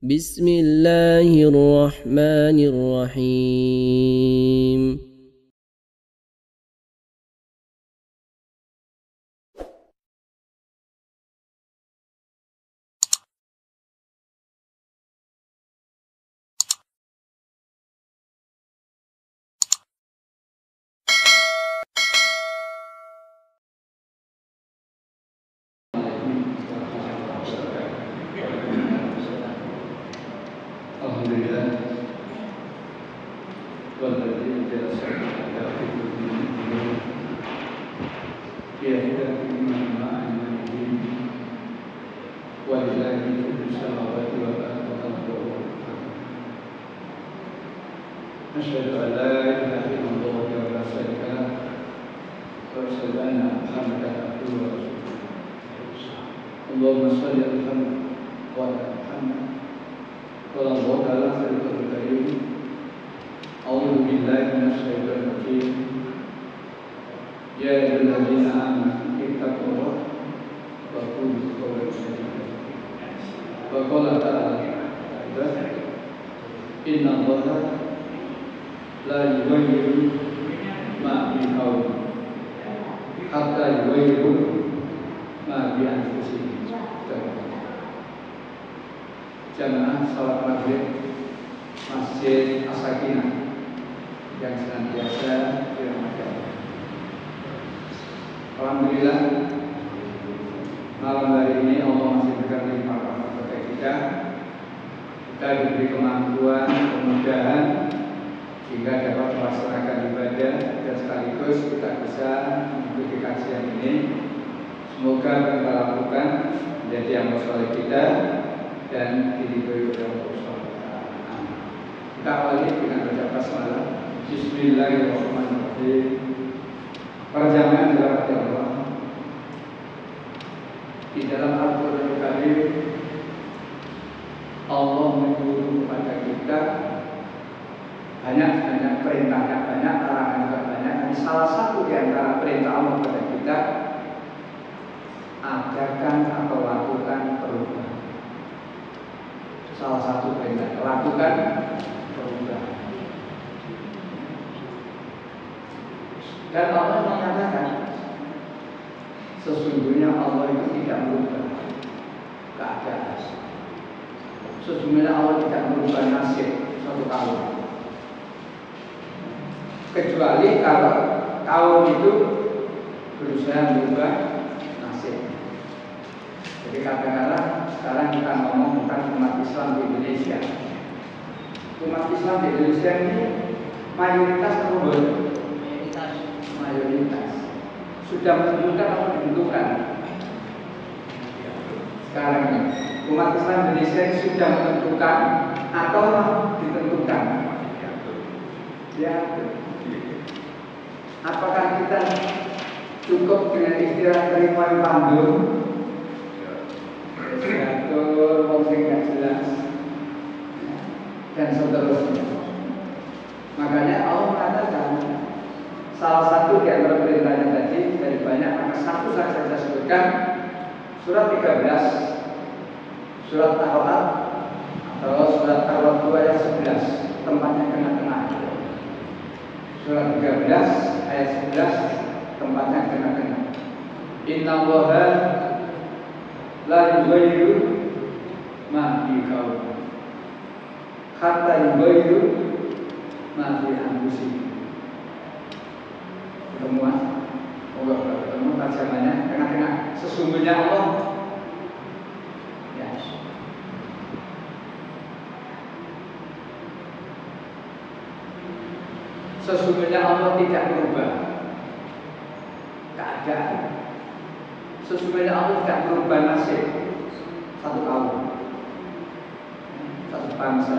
بسم الله الرحمن الرحيم Alhamdulillah walladzi jalasana ala fitratihi yahda iman ma'an walillahi kullu samawati wal ardi asyhadu an la ilaha illallah wa la syarika lah wa asyhadu anna Muhammadan abduhu wa rasuluh. Allahumma shalli ala Muhammad wa ala Muhammad. Qala Allah ta'ala fil Qur'anil Karim, a'udzu billahi minasyaitonir rajim. Ya ayyuhalladzina amanu ittaqullaha wa qulu qawlan sadida. Wa qala ta'ala, inna Allaha la yughayyiru ma biqaumin hatta yughayyiru ma bi anfusihim. Jamaah salat maghrib Masjid As-Sakinah yang senantiasa dirahmati Allah. Alhamdulillah, malam hari ini Allah masih berikan limpah rahmat kepada kita. Kita diberi kemampuan, kemudahan sehingga dapat melaksanakan ibadah dan sekaligus kita bisa mengikuti kajian ini. Semoga yang kita lakukan menjadi amal soleh kita dan diridhoi oleh Allah Subhanahu wa taala. Kita awali dengan baca basmalah. Bismillahirrahmanirrahim. Para jamaah dirahmati Allah. Di dalam Al-Qur'anul Karim Allah menyuruh kepada kita banyak perintahnya, banyak larangan juga banyak. Dan salah satu di antara perintah Allah kepada kita, adakan atau lakukan perubahan. Salah satu perintah, lakukan perubahan. Dan Allah mengatakan sesungguhnya Allah itu tidak merubah keadaan. Sesungguhnya Allah tidak merubah nasib suatu kaum, kecuali kalau kaum itu berusaha merubah nasib. Jadi katakanlah sekarang kita ngomong tentang umat Islam di Indonesia. Umat Islam di Indonesia ini mayoritas atau mayoritas sudah menentukan atau ditentukan. Sekarang ini umat Islam di Indonesia ini sudah menentukan atau ditentukan. Ya. Apakah kita cukup dengan istilah terima pandung? Diatur, wong sing gak jelas dan seterusnya. Makanya Allah mengatakan salah satu di antara perintahnya tadi dari banyak, maka satu saja saya sebutkan, surat 13 surat Al-A'raf atau surat Al-A'raf 2 ayat 11, tempatnya tengah-tengah. Surat 13 ayat 11, tempatnya tengah-tengah. Inna Allaha la yughayyiru ma biqaumin hatta yughayyiru ma bi anfusihim. Ketemuan, ketemu terjemahannya tengah-tengah. Sesungguhnya Allah, ya, sesungguhnya Allah tidak merubah keadaan. Sesungguhnya Allah tidak merubah nasib satu kaum, satu bangsa.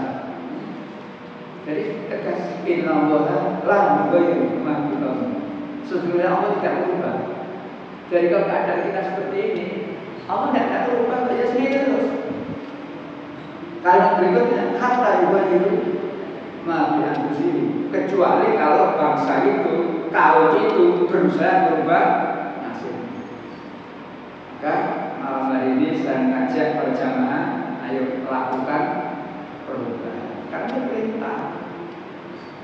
Jadi tegas, inna Allaha la yughayyiru ma biqaumin. Sesungguhnya Allah tidak merubah. Jadi kalau keadaan kita seperti ini, Allah tidak merubah saja sendiri terus. Kalimat berikutnya, hatta yughayyiru ma bi anfusihim, kecuali kalau bangsa itu, kaum itu berusaha merubah nasib. Maka malam hari ini saya mengajak para jamaah, ayo lakukan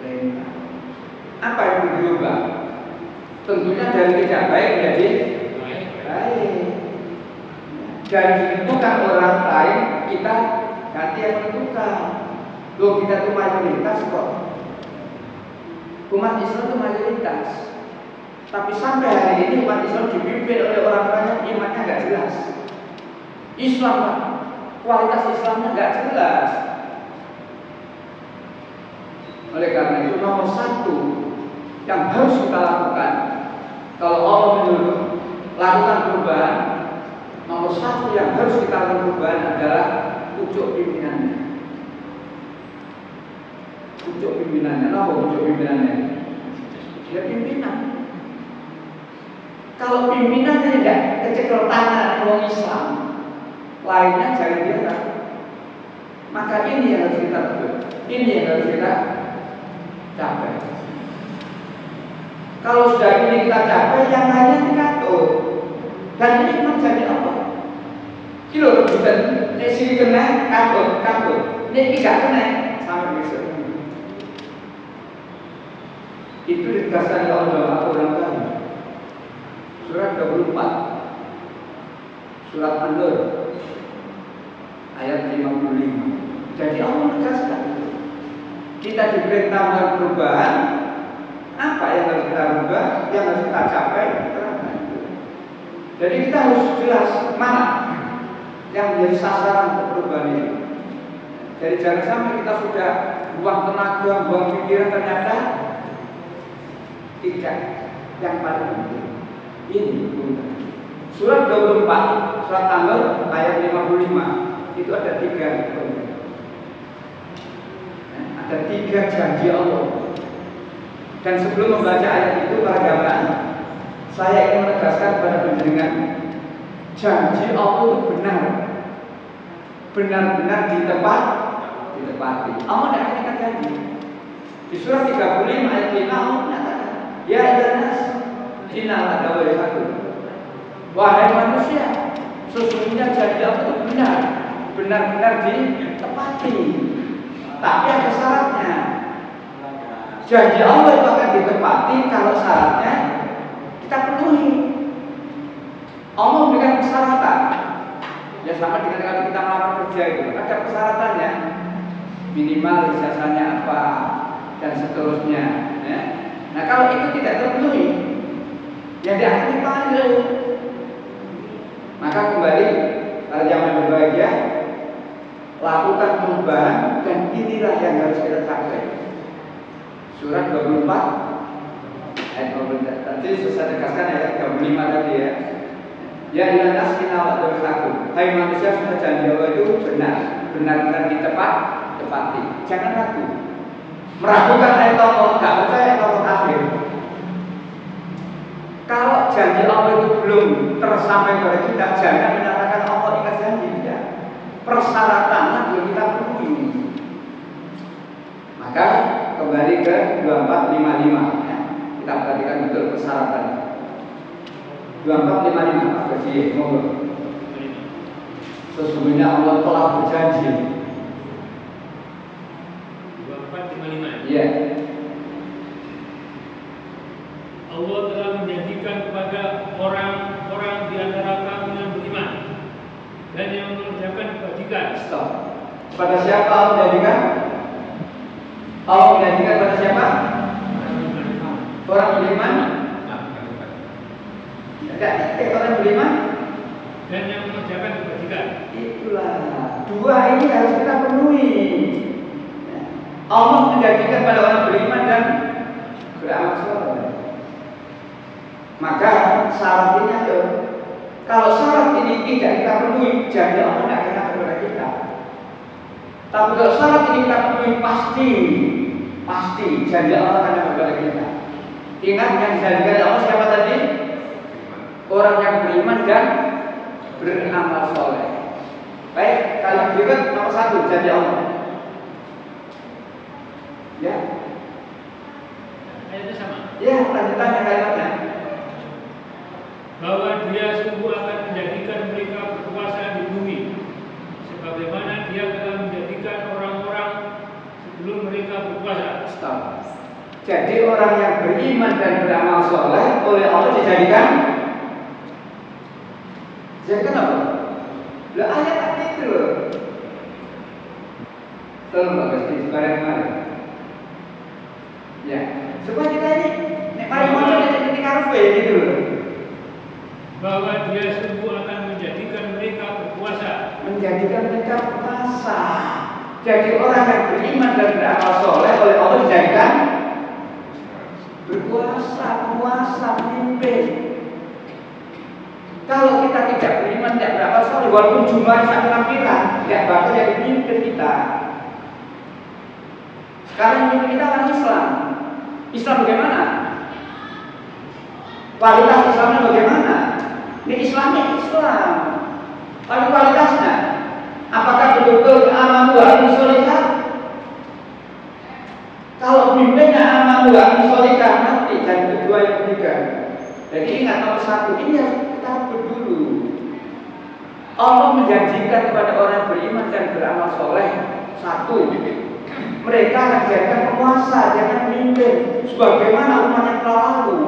perintah. Apa yang berubah? Tentunya dari tidak baik menjadi baik. Dan ditentukan orang lain, kita ganti yang menentukan. Loh, kita itu mayoritas kok. Umat Islam itu mayoritas. Tapi sampai hari ini umat Islam dipimpin oleh orang-orang yang imannya nggak jelas. Islam, kualitas Islamnya nggak jelas. Oleh karena itu nomor satu yang harus kita lakukan, kalau Allah menyuruh lakukan perubahan, nomor satu yang harus kita lakukan perubahan adalah pucuk pimpinannya. Pucuk pimpinannya, apa pucuk pimpinannya? Ya pimpinan. Kalau pimpinannya tidak kecekel tangan orang Islam, lainnya jangan diarah. Maka ini yang harus kita lakukan. Ini yang harus kita capai. Kalau sudah ini kita capai, yang lainnya dikatur. Dan ini menjadi apa? Kilo rebutan, ini sini kena, katur. Ini tidak kena, sampai besok. Itu ditegaskan oleh Allah orang kami. Surat 24, surat An-Nur, ayat 55. Jadi Allah menegaskan kita diperintah melakukan perubahan. Apa yang harus kita rubah, yang harus kita capai? Jadi kita harus jelas mana yang menjadi sasaran untuk perubahan ini. Jadi jangan sampai kita sudah buang tenaga, buang pikiran, ternyata tidak yang paling penting. Ini surat 24, surat An-Nur ayat 55. Itu ada 3 poin. Ada 3 janji Allah. Dan sebelum membaca ayat itu para jamaah, saya ingin menegaskan kepada penjenengan, janji Allah itu benar-benar ditepati. Allah tidak akan ikat janji. Di surat 35 ayat 5 Allah menyatakan, ya ayyuhannas inna ladawa'ilakum. Wahai manusia, sesungguhnya janji Allah itu benar-benar ditepati. Tapi ada syaratnya. Janji Allah itu akan ditepati kalau syaratnya kita penuhi. Allah memberikan persyaratan. Ya sama dengan kalau kita melamar kerja itu ada persyaratannya. Minimal ijazahnya apa dan seterusnya. Ya. Nah kalau itu tidak terpenuhi, ya dia akan dipanggil. Maka kembali pada zaman berbahagia, lakukan perubahan dan inilah yang harus kita capai. Surat 24 ayat 24 tadi saya tegaskan ayat 35 tadi ya. Ya ayyuhannas inna wa'adakum. Hai manusia, sudah janji Allah itu benar-benar ditepati. Jangan ragu. Meragukan ayat Allah, enggak percaya ayat Allah akhir. Kalau janji Allah itu belum tersampai pada kita, jangan menyatakan Allah ingat janji ya. Persyaratannya belum kita penuhi. Maka kembali ke 2455 ya. Kita perhatikan betul persyaratan 2455 Pak Haji, mohon. Sesungguhnya Allah telah berjanji 2455. Iya. Allah telah menjanjikan kepada orang-orang di antara kamu yang beriman dan yang mengerjakan kebajikan. Stop. Kepada siapa Allah menjanjikan? Allah menjanjikan pada siapa? Orang beriman. Tidak, orang beriman dan yang mengerjakan kebajikan. Itulah dua ini harus kita penuhi. Allah menjanjikan pada orang beriman dan beramal saleh. Maka syarat ini ada. Kalau syarat ini tidak kita penuhi, janji Allah tidak kena kepada kita. Tapi kalau syarat ini kita penuhi, pasti janji Allah kena kepada kita. Ingat yang dijanjikan Allah siapa tadi? Orang yang beriman dan beramal soleh. Baik, kalau berikut nomor 1 janji Allah. Ya. Ayatnya sama. Ya, lanjutannya kalimatnya. Bahwa Dia sungguh akan menjadikan mereka berkuasa di bumi, sebagaimana Dia telah menjadikan orang-orang sebelum mereka berkuasa. Stop. Jadi orang yang beriman dan beramal soleh oleh Allah dijadikan apa? Lah ayat itu loh. Tolong Pak Gusti kemarin. Ya, supaya kita ini nek mari maca jadi karepe gitu loh. Bahwa dia sungguh akan menjadikan mereka berkuasa. Menjadikan mereka berkuasa. Jadi orang yang beriman dan beramal soleh oleh Allah dijadikan berkuasa, penguasa, pemimpin. Kalau kita tidak beriman, tidak beramal soleh, walaupun jumlahnya sangat lampiran, tidak bakal jadi pemimpin kita. Sekarang pemimpin kita orang Islam. Islam bagaimana? Kualitas Islamnya bagaimana? Ini Islamnya Islam. Tapi kualitasnya, apakah betul-betul amanu wa amin sholihah? Kalau pemimpinnya amanu wa amin sholihah nanti dan kedua yang ketiga. Jadi ingat nomor satu ini harus kita dulu. Allah menjanjikan kepada orang beriman dan beramal soleh satu, mereka akan dijadikan penguasa, jangan pemimpin, sebagaimana umat yang telah lalu.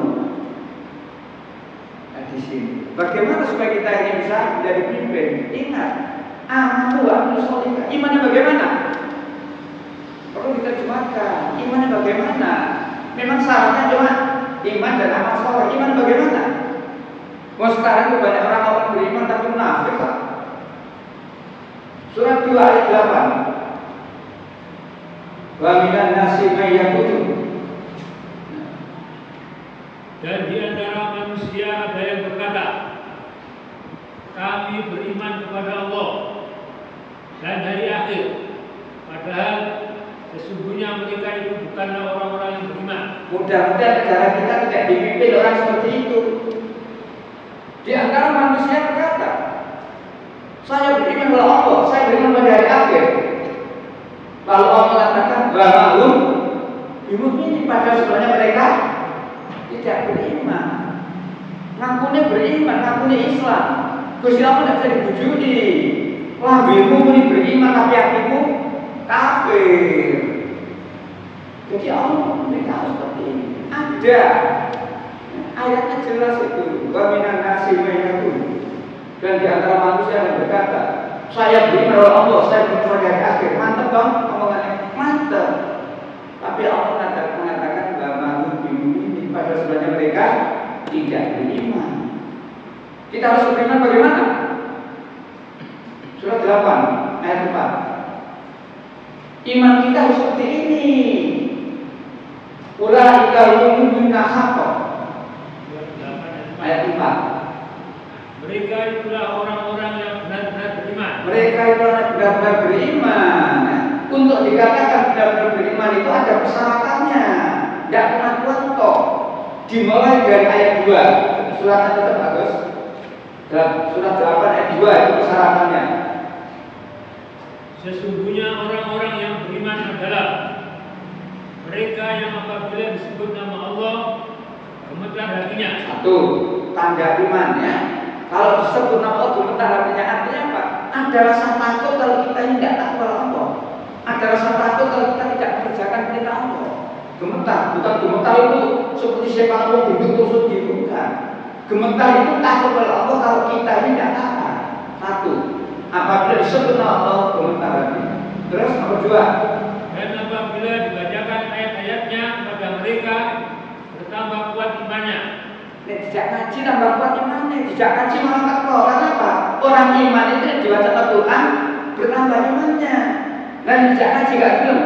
Nah, di sini, bagaimana supaya kita ini bisa menjadi pemimpin? Ingat, amanu wa amin sholihah. Imannya bagaimana? Perlu diterjemahkan. Imannya bagaimana? Memang syaratnya cuma iman dan amal soleh. Iman bagaimana? Mau sekarang itu banyak orang beriman tapi munafik, Pak. Surat 2 ayat 8. Wa minan nasi may yaqulu. Dan di antara manusia ada yang berkata, kami beriman kepada Allah dan hari akhir, padahal sesungguhnya mereka itu bukanlah orang-orang yang beriman. Mudah-mudahan negara kita tidak dipimpin orang seperti itu. Di antara manusia berkata, saya beriman kepada Allah, saya beriman pada hari akhir. Lalu Allah mengatakan, wa ma'hum bimu'minin, padahal sebenarnya mereka tidak beriman. Ngakunya beriman, ngakunya Islam. Gusti Allah tidak bisa dibujuni. Lambemu ini beriman tapi hatimu kafir. Jadi Allah memberikan seperti ini. Ada ayatnya jelas itu. Wa minan nasi may yaqulu. Dan di antara manusia yang berkata, saya beriman kepada Allah, saya beriman pada hari akhir. Mantap dong omongannya, mantap. Tapi Allah mengatakan bahwa ini pada sebenarnya mereka tidak beriman. Kita harus beriman bagaimana? Surat 8 ayat 4. Iman kita harus seperti ini. Ulaika humul mu'minun. Ayat 4. Mereka itulah orang-orang yang benar-benar beriman. Mereka itulah benar-benar beriman. Untuk dikatakan benar-benar beriman itu ada persyaratannya. Tidak pengakuan toh. Dimulai dari ayat 2. Surat tetap bagus. Surat 8 ayat 2 itu persyaratannya. Sesungguhnya orang-orang yang beriman adalah mereka yang apabila disebut nama Allah gemetar hatinya. Satu, tanda iman ya. Kalau disebut nama Allah gemetar hatinya, artinya apa? Ada rasa takut kalau kita ini tidak takut kepada Allah. Ada rasa takut kalau kita tidak mengerjakan perintah Allah. Gemetar, bukan gemetar itu seperti sepak bola duduk tusuk di bukan. Gemetar itu takut kepada Allah kalau kita ini tidak taat. Satu, apabila disebut nama Allah gemetar hatinya. Terus nomor 2. Dan apabila dibacakan ayat-ayatnya pada mereka bertambah kuat imannya. Tidak ngaji tambah kuat imannya, tidak ngaji malah takut. Karena apa? Orang iman itu dibaca Al-Quran bertambah imannya. Dan tidak ngaji gak belum.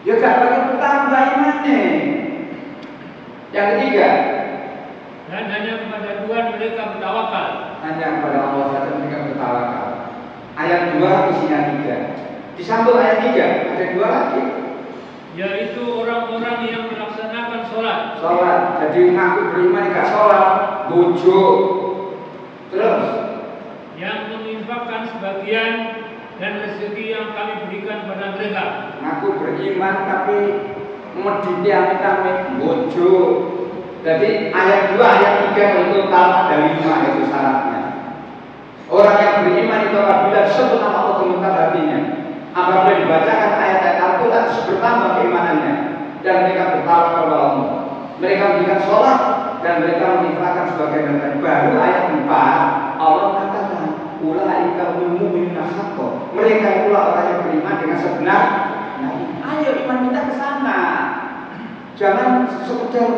Ya gak pakai bertambah imannya. Yang ketiga. Dan hanya kepada Tuhan mereka bertawakal. Hanya kepada Allah saja mereka bertawakal. Ayat 2 isinya 3. Disambung ayat 3 ada 2 lagi. Yaitu orang-orang yang melaksanakan sholat. Sholat, jadi ngaku beriman gak sholat, bojo. Terus yang menginfakkan sebagian dan rezeki yang kami berikan pada mereka. Ngaku beriman tapi mediti amit-amit bojo. Jadi ayat 2, ayat 3 itu kalau ada 5 itu syaratnya. Orang yang beriman itu apabila disebut nama Allah gemetar hatinya. Apabila dibacakan ayat-ayat Al-Quran bertambah mereka memberikan sholat dan mereka menginfakkan sebagai harta. Baru ayat 4 Allah katakan ulaika humul mu'minuna haqqan. Mereka itulah orang yang beriman dengan sebenar. Nah, ayo iman kita ke sana. Jangan sekedar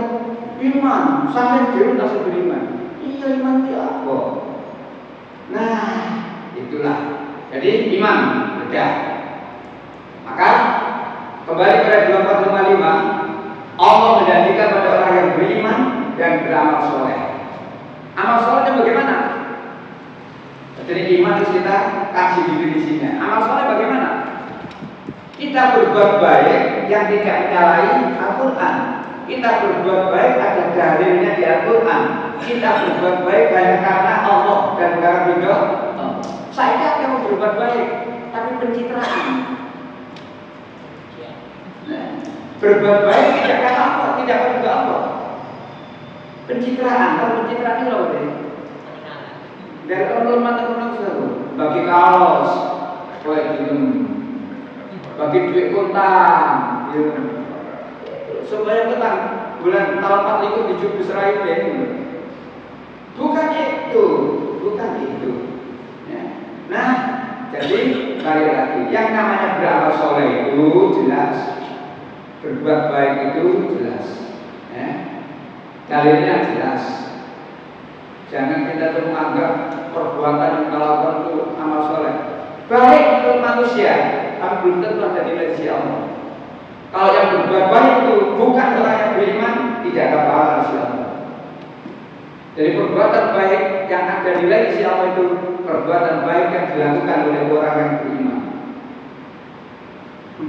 iman sampai diri langsung beriman. Iya iman itu apa? Nah, itulah. Jadi iman beda. Maka kembali pada 2455, Allah menjanjikan pada orang yang beriman dan beramal soleh. Amal solehnya bagaimana? Jadi iman harus kita kaji definisinya. Amal soleh bagaimana? Kita berbuat baik yang tidak menyalahi Al-Quran. Kita berbuat baik ada dalilnya di Al-Quran. Kita berbuat baik hanya karena Allah dan karena ridho. Saya yang mau berbuat baik, tapi pencitraan. Berbuat baik tidak karena Allah, tidak karena Allah. Pencitraan, kalau pencitraan itu apa sih? Dari orang mata selalu bagi kaos, bagi duit kontan, supaya ketang bulan tahun 45 di Jub Israel ini. Bukan itu, bukan itu. Ya. Nah, jadi balik lagi, yang namanya beramal soleh itu jelas, berbuat baik itu jelas. Ya. Dalilnya jelas. Jangan kita terus menganggap perbuatan yang kita lakukan itu amal soleh. Baik untuk manusia, tapi belum tentu ada nilai di Allah. Kalau yang berbuat baik itu bukan orang yang beriman, tidak ada pahala di Allah. Jadi perbuatan baik yang ada nilai di Allah itu perbuatan baik yang dilakukan oleh orang yang beriman.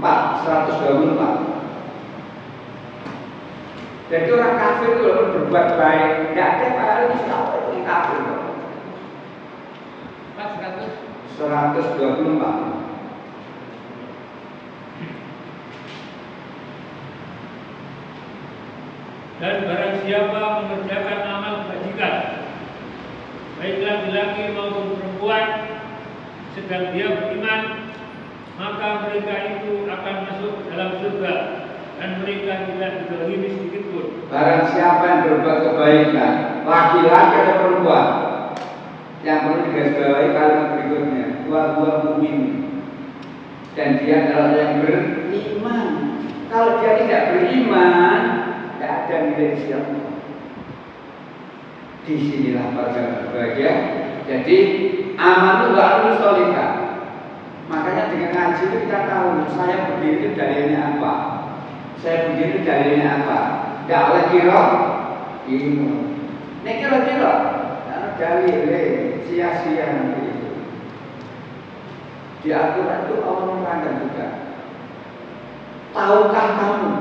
124. Jadi orang kafir itu kalau berbuat baik, tidak ada pahala di Allah itu kafir. 124. Dan barang siapa mengerjakan amal kebajikan, baik laki-laki maupun perempuan, sedang dia beriman, maka mereka itu akan masuk dalam surga dan mereka tidak dizalimi sedikit pun. Barang siapa yang berbuat kebaikan, laki-laki atau perempuan, yang perlu digarisbawahi kalimat berikutnya, wa mu'min, dan dia adalah yang beriman. Kalau dia tidak beriman, tidak ada nilai siapa. Disinilah para berbahagia. Jadi amal itu harus solihah. Makanya dengan ngaji itu kita tahu saya berdiri itu dalilnya apa, saya berdiri dalilnya apa. Tidak oleh kira ilmu. Ini kira-kira dalilnya sia-sia nanti itu. Di Al-Quran itu Allah menerangkan juga. Tahukah kamu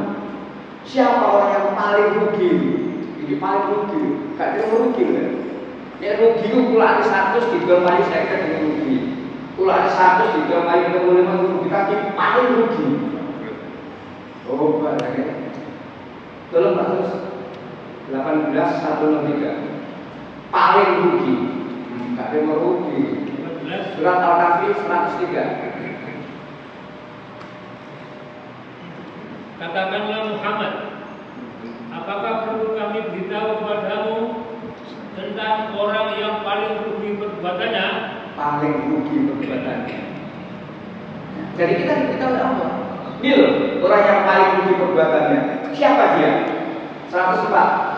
siapa orang yang paling rugi? Ini paling rugi, gak ada rugi kan? Ini rugi itu pulang 100 dijual lagi saya kira rugi. Pulang 100 dijual lagi ketemu 5 rugi, tapi paling rugi. Oh, barangnya. Tolong 18:103. Paling rugi, gak ada rugi. Surat Al-Kahfi 103. Katakanlah Muhammad, apakah perlu kami beritahu kepadamu tentang orang yang paling rugi perbuatannya? Paling rugi perbuatannya. Jadi kita diberitahu Allah. Ini loh, orang yang paling rugi perbuatannya. Siapa dia? 104.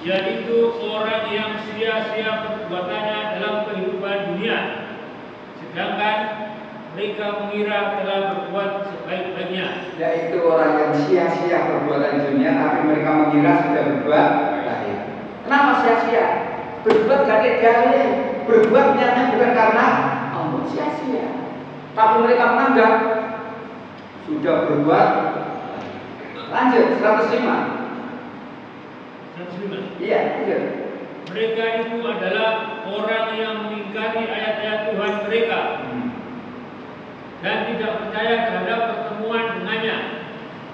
Yaitu orang yang sia-sia perbuatannya dalam kehidupan dunia, sedangkan mereka mengira telah berbuat sebaik-baiknya. Yaitu orang yang sia-sia perbuatan dunia, tapi mereka mengira sudah berbuat baik. Kenapa sia-sia? Berbuat gak ada dalil, berbuat niatnya bukan karena Allah, sia-sia. Tapi mereka menganggap sudah berbuat. Lanjut 105. Iya, lanjut. Mereka itu adalah orang yang mengingkari ayat-ayat Tuhan mereka dan tidak percaya terhadap pertemuan dengannya,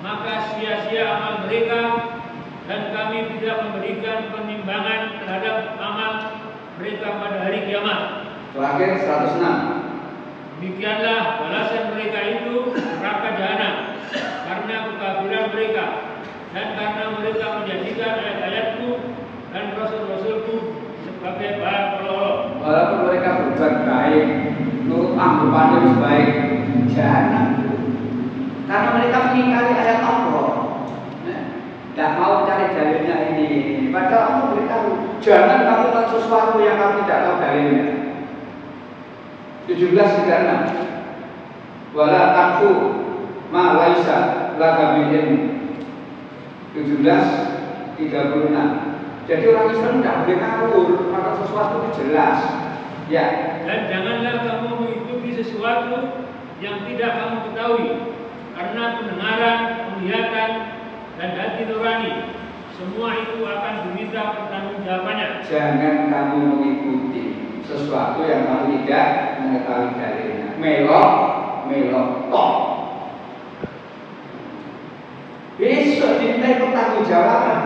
maka sia-sia amal mereka dan kami tidak memberikan penimbangan terhadap amal mereka pada hari kiamat. Terakhir 106. Demikianlah balasan mereka itu neraka jahanam karena kekafiran mereka, dan karena mereka menjadikan ayat-ayatku dan rasul-rasulku sebagai bahan pelolong. Walaupun mereka berbuat baik, menurut anggapannya lebih baik, jangan. Karena mereka mengingkari ayat Allah, tidak mau cari dalilnya ini. Padahal Allah beritahu, jangan kamu melakukan sesuatu yang kamu tidak tahu dalilnya. 17:36. Wala taqfu ma laisa laka bi'ilm. 17:36. Jadi orang Islam tidak boleh ngawur, maka sesuatu itu jelas. Ya. Dan janganlah kamu mengikuti sesuatu yang tidak kamu ketahui, karena pendengaran, penglihatan, dan hati nurani, semua itu akan diminta pertanggungjawabannya. Jangan kamu mengikuti sesuatu yang kamu tidak mengetahui dalilnya. Melok, tok. Besok dimintai pertanggungjawaban.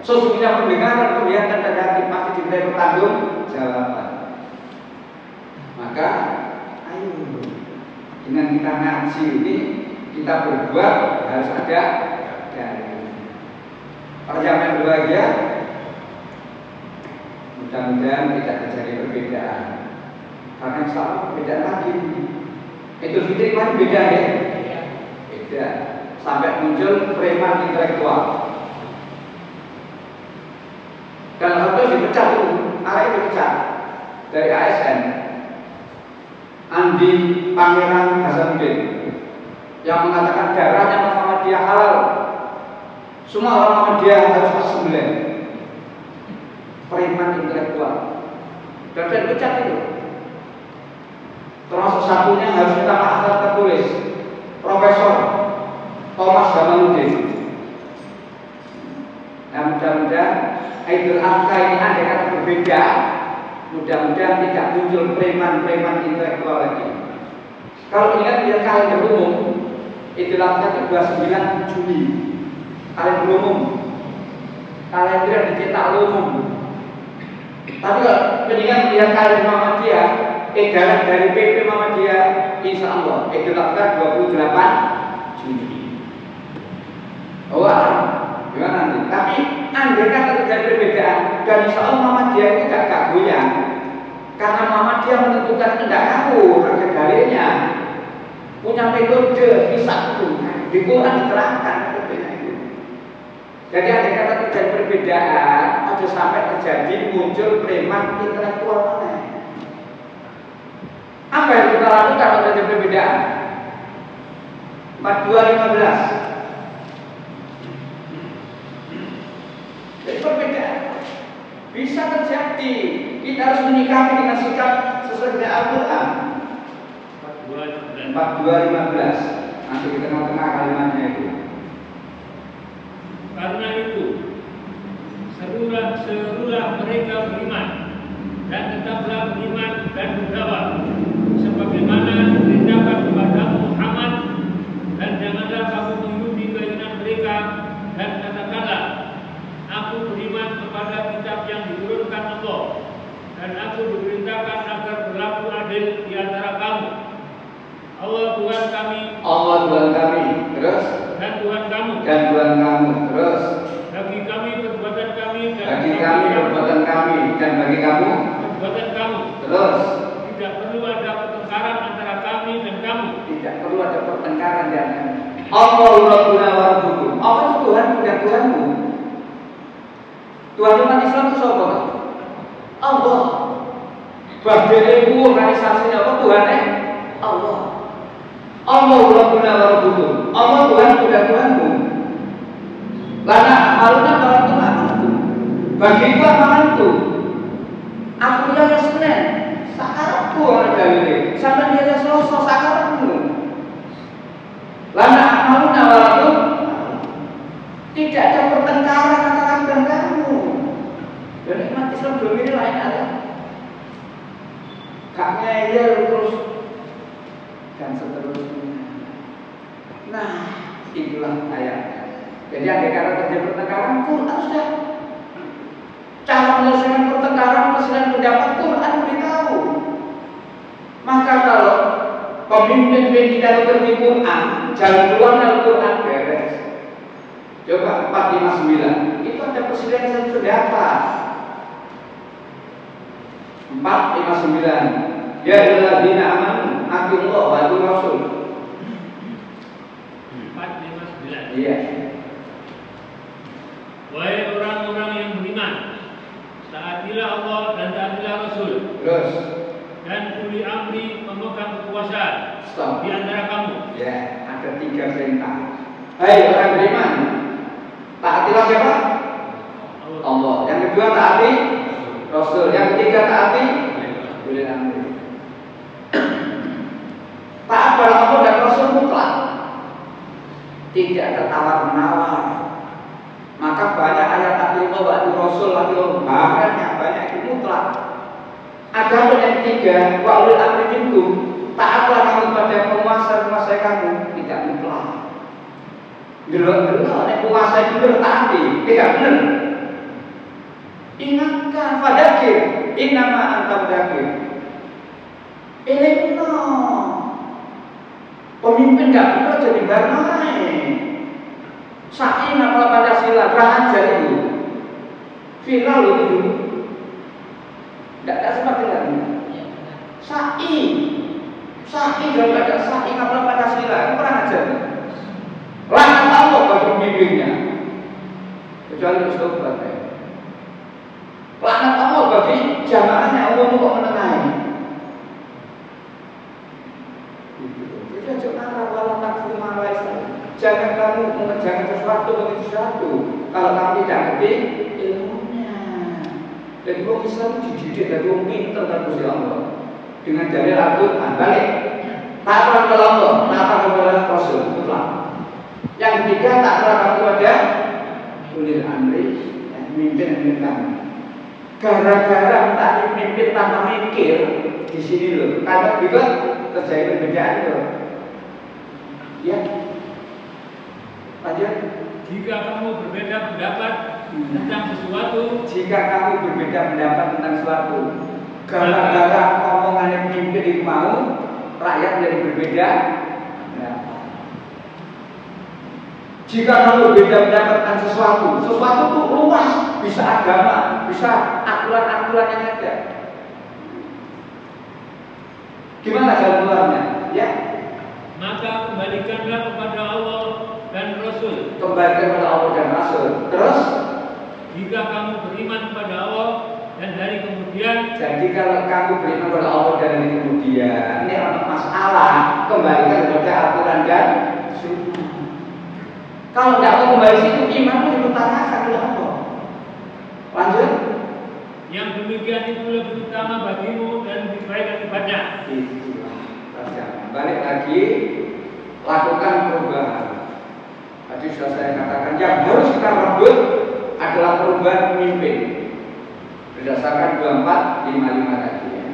Sesungguhnya pendengaran, penglihatan, dan hati pasti dimintai pertanggungjawaban. Maka, ayo dengan kita ngaji ini, kita berbuat harus ada dalil. Para jamaah yang berbahagia, mudah-mudahan tidak terjadi perbedaan. Karena sama perbedaan lagi. Idul Fitri kan beda ya? Beda. Sampai muncul preman intelektual. Dan harus dipecat dulu, arah dipecat dari ASN. Andi Pangeran Hasanuddin yang mengatakan darahnya Muhammadiyah halal. Semua orang Muhammadiyah harus disembelih. Preman intelektual. Dan saya pecat itu. Termasuk satunya harus minta maaf tertulis. Profesor Thomas Jamaluddin. Nah, mudah-mudahan Idul Adha ini ada kata berbeda. Mudah-mudahan tidak muncul preman-preman intelektual lagi. Kalau ingat biar kalender umum, Idul Adha itu 29 Juli. Kalender umum, kalender yang dicetak umum. Tapi kalau peningat melihat kalender Muhammadiyah, edaran dari PP Muhammadiyah, insya Allah Idul Adha 28 Juli. Oh, gimana nanti? Tapi andai kata terjadi perbedaan, dan insya Allah Muhammadiyah itu gak goyang. Karena Muhammadiyah menentukan tidak ngawur, ada dalilnya, punya metode, bisa itu. Di Quran diterangkan perbedaan itu. Jadi andai kata terjadi perbedaan, ada sampai terjadi muncul preman intelektual mana? Apa yang kita lakukan kalau terjadi perbedaan? 42:15. Jadi perbedaan bisa terjadi. Kita harus menyikapi dengan sikap sesuai dengan Al-Quran. 42:15. Nanti di tengah-tengah kalimatnya itu. Karena itu, serulah mereka beriman, dan tetaplah beriman dan berdakwah, sebagaimana diperintahkan kepadamu Muhammad, dan janganlah kamu mengikuti keinginan mereka, dan katakanlah, aku beriman kepada kitab yang diturunkan Allah, dan aku diperintahkan agar berlaku adil di antara kamu. Allah Tuhan kami, terus, dan Tuhan kamu, terus, bagi kami perbuatan kami, dan bagi kamu perbuatan kamu, terus. Tidak perlu ada pertengkaran antara kami dan kamu. Tidak perlu ada pertengkaran di antara. Allahu Rabbuna wa Rabbukum. Allah itu Tuhan dan Tuhanmu. Tuhan umat Islam itu siapa? Allah. Bagian itu organisasinya apa? Tuhannya Allah. Allahu Rabbuna wa Rabbukum. Allah Tuhan dan Tuhanmu. Lana amaluna barakum amalku. Bagiku amalanku. Aku yang Senin. Sakarapku orang dalile. Sampai dia Selasa sakarapmu. Lana amaluna wa rabbukum. Tidak ada pertengkaran antara aku dan kamu. Dan umat Islam dulu ini lain ada. Gak ngeyel terus dan seterusnya. Nah, itulah ayatnya. Jadi ada kata terjadi pertengkaran, Quran sudah. Cara menyelesaikan pertengkaran, menyelesaikan pendapat, Quran beritahu. Maka kalau pemimpin kita itu tertipu Quran, jalan keluar dari Quran beres. Coba 459 itu ada presiden yang sudah apa? 459 ya ayyuhalladzina amanu atiiullah wa atiiur rasul. 459. Iya. Wahai orang-orang yang beriman, taatilah Allah dan taatilah Rasul. Terus. Dan uli amri pemegang kekuasaan Stop. di antara kamu. Ya, ada 3 perintah. Hai orang beriman, taatilah siapa? Allah. Yang kedua taati Rasul. Yang ketiga taati ulil amri. Taat pada Allah dan Rasul mutlak. Tidak ada tawar-menawar. Maka banyak ayat atiullah wa atiur Rasul, banyak itu mutlak. Ada pun yang ketiga, wa ulil amri minkum, taatlah kamu pada penguasa kamu, tidak mutlak. Gelok-gelok nek penguasa itu bertaati, tidak benar. Ingatkan fadzakir, innama anta mudzakir. Ini pemimpin tidak benar jadi bermain. Sa'i nama Pancasila, kurang ajar itu. Viral itu dulu. Tidak sempat lagi. Sa'i daripada sa'i nama Pancasila, itu kurang ajar. Laknat Allah bagi pemimpinnya. Kecuali Mustafa. Laknat Allah bagi jamaahnya, Allah itu kok menengahi. Jangan kamu mengerjakan sesuatu begitu sesuatu kalau kamu tidak ngerti ilmunya. Dan orang Islam dididik dari orang pintar dan Gusti Allah dengan dalil Al-Quran. Balik taat kepada Allah, taat kepada Rasul, mutlak. Yang ketiga taat kepada ulil amri, pemimpin kamu. Gara-gara tak dipimpin tanpa mikir di sini loh, karena juga terjadi perbedaan loh. Ya. Lanjut. Jika kamu berbeda pendapat tentang sesuatu, gara-gara omongannya pemimpin itu mau, rakyat menjadi berbeda. Jika kamu berbeda pendapat tentang sesuatu itu luas, bisa agama, bisa aturan-aturan yang ada. Gimana jalan keluarnya? Ya. Maka kembalikanlah kepada Allah dan Rasul. Kembalikan kepada Allah dan Rasul. Terus, jika kamu beriman kepada Allah dan dari kemudian, jadi kalau kamu beriman kepada Allah dan dari kemudian, ini ada masalah. Kembalikan kepada aturan dan sunnah. Kalau tidak mau kembali situ, imanmu dipertanyakan oleh Allah. Lanjut. Yang demikian itu lebih utama bagimu dan lebih baik akibatnya. Itulah. Balik lagi, lakukan perubahan. Tadi sudah saya katakan yang harus kita rebut adalah perubahan pemimpin berdasarkan 2455 tadi ya.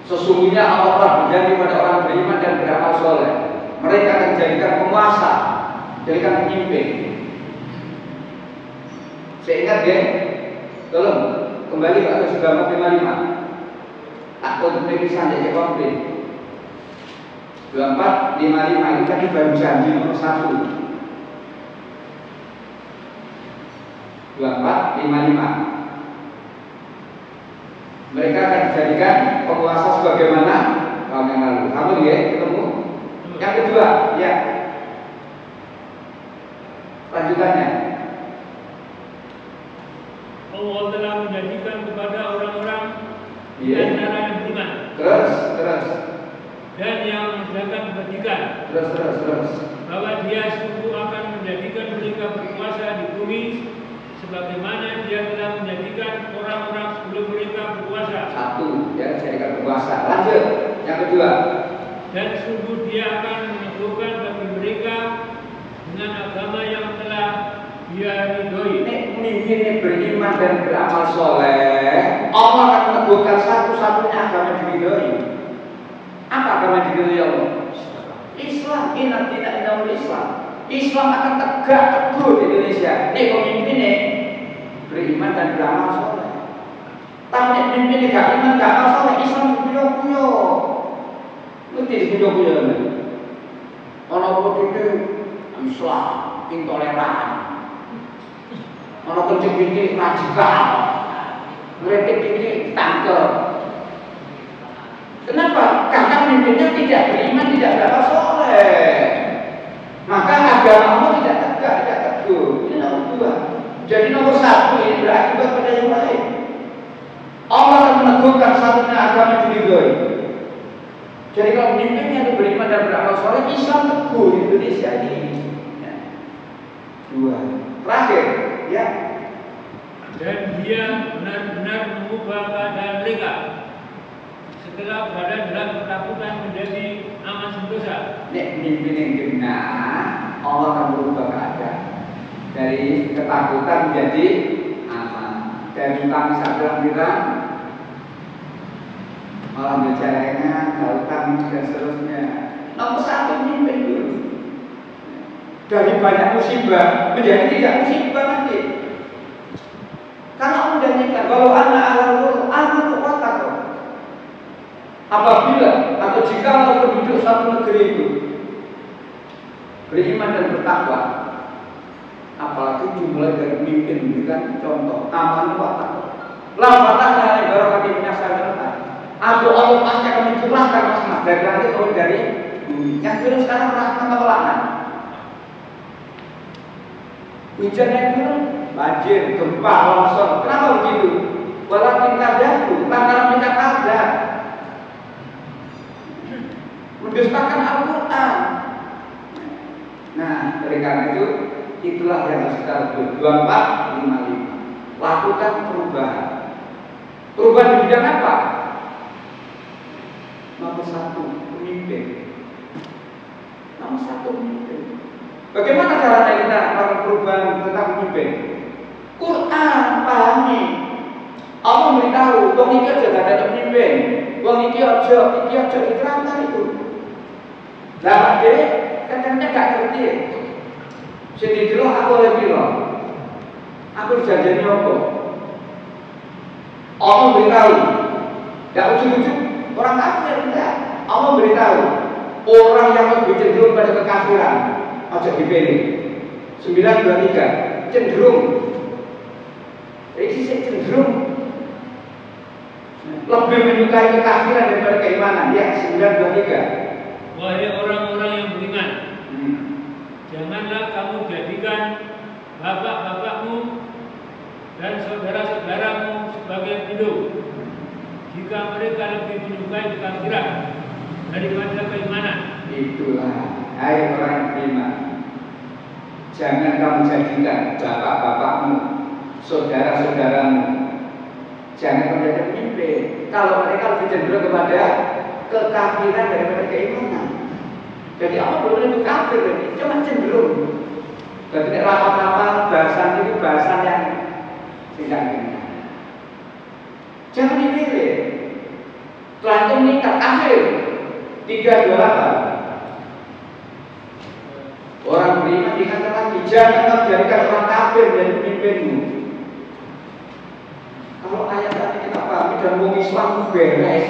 Sesungguhnya Allah telah berjanji pada orang beriman dan beramal soleh, mereka akan dijadikan penguasa, jadikan pemimpin. Saya ingat ya, tolong kembali ke atas 2455. Takut pemisah jadi konflik. 2455 itu tadi baru janji nomor 1. 2455. Mereka akan dijadikan penguasa sebagaimana tahun yang lalu. Kamu ya ketemu. Yang kedua, ya. Lanjutannya. Allah telah menjanjikan kepada orang-orang di antara yang beriman. Terus. Dan yang mengerjakan kebajikan. Terus. Bahwa Dia sungguh akan menjadikan mereka berkuasa di bumi, sebagaimana Dia telah menjadikan orang-orang sebelum mereka berkuasa. 1, ya, jadikan berkuasa. Lanjut. Yang kedua. Dan sungguh Dia akan meneguhkan bagi mereka dengan agama yang telah Dia ridhoi. Ini pemimpin beriman dan beramal soleh, Allah akan meneguhkan satu-satunya agama diridhoi. Apa agama diridhoi Allah? Islam. Inna dina indahul Islam. Islam akan tegak teguh di Indonesia. Ini pemimpinnya beriman dan beramal soleh. Tapi pemimpinnya gak iman, gak amal soleh, Islam kuyo-kuyo. Itu tidak kuyo-kuyo. Kalau begitu Islam intoleran. Ono kencing-kencing radikal. Ngeritik-ngeritik tangkep. Kenapa? Karena pemimpinnya tidak beriman, tidak beramal soleh. Maka agama Allah tidak tegak, tidak teguh. Ini nomor 2. Jadi nomor 1 ini berakibat pada yang lain. Allah akan meneguhkan satunya agama diridhoi. Jadi kalau pemimpinnya itu beriman dan beramal soleh, Islam teguh di Indonesia ini. 2. Terakhir, ya. Dan dia benar-benar mengubah keadaan mereka setelah berada dalam ketakutan menjadi aman sentosa. Nek pemimpin yang benar, Allah akan berubah keadaan dari ketakutan menjadi aman. Dari kami bilang malah berjalannya, gautang dan seterusnya. Nomor 1 pemimpin dulu. Dari banyak musibah menjadi tidak musibah nanti. Karena Allah menjanjikan bahwa anak apabila atau jika penduduk satu negeri itu beriman dan bertakwa, apalagi dimulai dari pemimpin memberikan contoh aman wa taqwa. La fatahna li barakati minas samawati. Allah pasti akan mencurahkan rahmat dari langit atau dari bumi. Yang turun sekarang rahmat atau laknat? Hujan yang turun, banjir, gempa, longsor. Kenapa begitu? Walakin kadaku, lantaran mereka kadar mendustakan Al-Quran. Nah, oleh karena itu, itulah yang harus kita lakukan. 2455. Lakukan perubahan. Perubahan di bidang apa? Nomor 1, pemimpin. Nomor 1, pemimpin. Bagaimana caranya kita melakukan perubahan tentang pemimpin? Quran, pahami. Allah memberitahu, wong iki aja gak ada pemimpin. Wong iki aja diterangkan itu. Lah dhewe kadang-kadang gak ngerti. Sing didelok aku oleh piro? Aku dijanjeni apa? Allah memberitahu. Gak ujug-ujug orang kafir enggak. Allah memberitahu orang yang lebih cenderung pada kekafiran aja dipilih. 923 cenderung. Ini cenderung lebih menyukai kekafiran daripada keimanan. Ya, 923. Wahai orang-orang yang beriman, janganlah kamu jadikan bapak-bapakmu dan saudara-saudaramu sebagai hidup, jika mereka lebih menyukai kekafiran daripada keimanan. Itulah, hai orang yang beriman, jangan kamu jadikan bapak-bapakmu, saudara-saudaramu, jangan menjadi pemimpin kalau mereka lebih cenderung kepada kekafiran daripada keimanan. Jadi Allah belum itu kafir, cuma cenderung. Berarti rapat-rapat bahasan itu bahasan yang tidak benar. Jangan dipilih. Setelah itu meningkat kafir. 328. Orang beriman dikatakan lagi, jangan kamu jadikan orang kafir menjadi pemimpinmu. Kalau ayat tadi kita pahami dan wong Islam beres,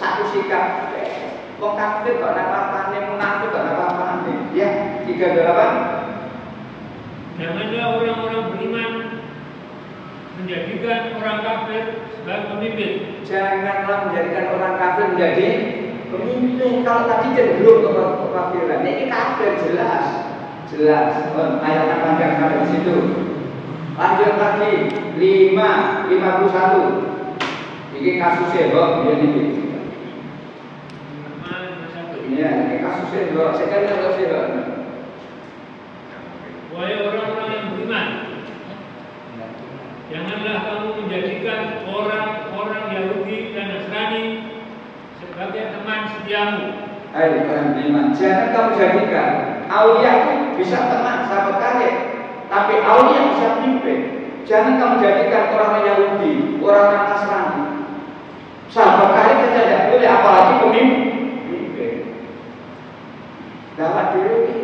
satu sikap beres. Wong kafir kok ada apa-apane, munafik kok ada apa-apane. Ya, 328. Janganlah orang-orang beriman menjadikan orang kafir sebagai pemimpin. Janganlah menjadikan orang kafir menjadi pemimpin. Kalau tadi cenderung ke kekafiran, ini kafir jelas. Ayat yang panjang sampai di situ. Lanjut lagi 5:51. Ini kasusnya kok ini. Ya, ini kasusnya kok. Sekali lagi kok. Wahai orang-orang yang beriman, janganlah kamu menjadikan orang-orang Yahudi dan Nasrani sebagai teman setiamu. Hai orang beriman, jangan kamu jadikan aulia itu bisa teman, sahabat karib, tapi aulia bisa pemimpin. Jangan kamu jadikan orang Yahudi, orang Nasrani sahabat karib saja tidak boleh, apalagi pemimpin. Dapat dulu ini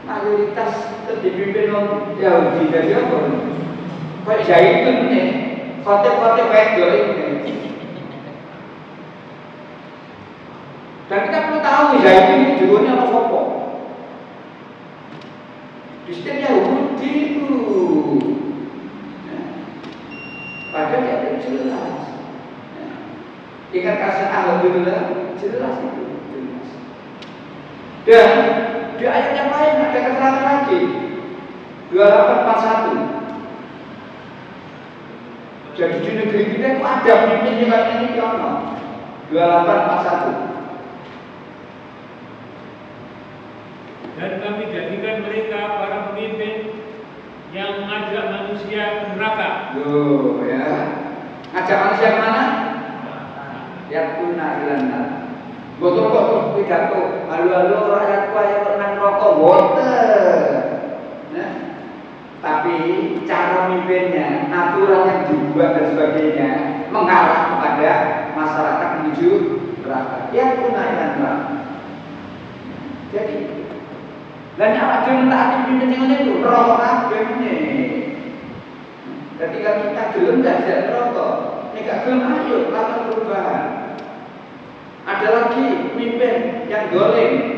mayoritas dipimpin orang Yahudi dari apa? Kayak Zaitun nih, khotib-khotib wedok ini. Dan kita perlu tahu Zaitun ini judulnya apa sopo. Sistem Yahudi itu. Padahal dia itu jelas. Ingat kasih Alhamdulillah, jelas itu. Jelas. Dan di ayat yang lain ada keterangan lagi. 2841. Jadi di negeri kita itu ada pemimpin yang kayak ini Allah. 2841. Dan kami jadikan mereka para pemimpin yang mengajak manusia ke neraka. Loh ya. Ngajak manusia kemana? Ya kuna ilana. Botol kok pidato. Halo rakyatku ayo tenang rokok water. Nah, tapi cara mimpinnya, aturan yang dibuat dan sebagainya mengarah kepada masyarakat menuju neraka. Ya kuna ilana. Jadi dan awak dhewe mentaati pimpin yang itu roh kabeh ini. Ketika kita gelem tidak rokok, nek gak gelem ayo lakukan perubahan. Ada lagi pimpin yang dolim.